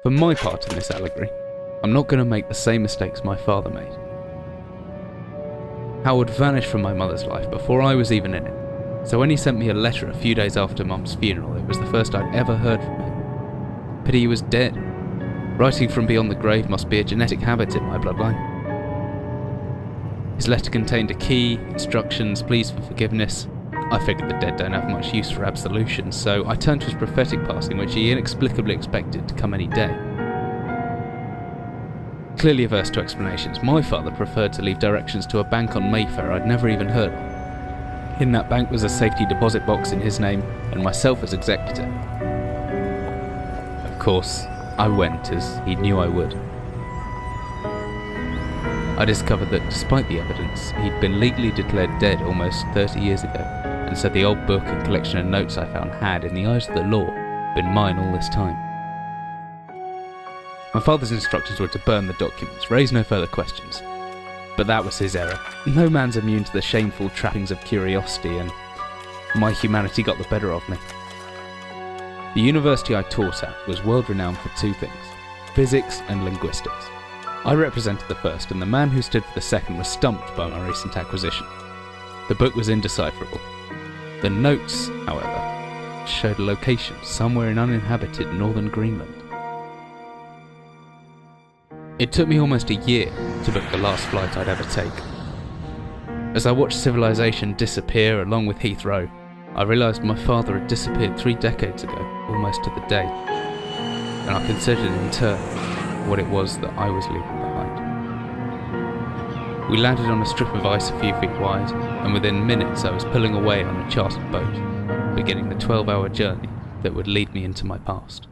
For my part in this allegory, I'm not going to make the same mistakes my father made. Howard vanished from my mother's life before I was even in it, so when he sent me a letter a few days after Mum's funeral, it was the first I'd ever heard from him. Pity he was dead. Writing from beyond the grave must be a genetic habit in my bloodline. His letter contained a key, instructions, pleas for forgiveness. I figured the dead don't have much use for absolution, so I turned to his prophetic passing, which he inexplicably expected to come any day. Clearly averse to explanations, my father preferred to leave directions to a bank on Mayfair I'd never even heard of. In that bank was a safety deposit box in his name, and myself as executor. Of course, I went, as he knew I would. I discovered that despite the evidence, he'd been legally declared dead almost 30 years ago, and so the old book and collection of notes I found had, in the eyes of the law, been mine all this time. My father's instructions were to burn the documents, raise no further questions. But that was his error. No man's immune to the shameful trappings of curiosity, and my humanity got the better of me. The university I taught at was world renowned for two things: physics and linguistics. I represented the first, and the man who stood for the second was stumped by my recent acquisition. The book was indecipherable. The notes, however, showed a location somewhere in uninhabited northern Greenland. It took me almost a year to book the last flight I'd ever take. As I watched civilization disappear along with Heathrow, I realised my father had disappeared 3 decades ago, almost to the day, and I considered in turn what it was that I was leaving behind. We landed on a strip of ice a few feet wide, and within minutes I was pulling away on a chartered boat, beginning the 12-hour journey that would lead me into my past.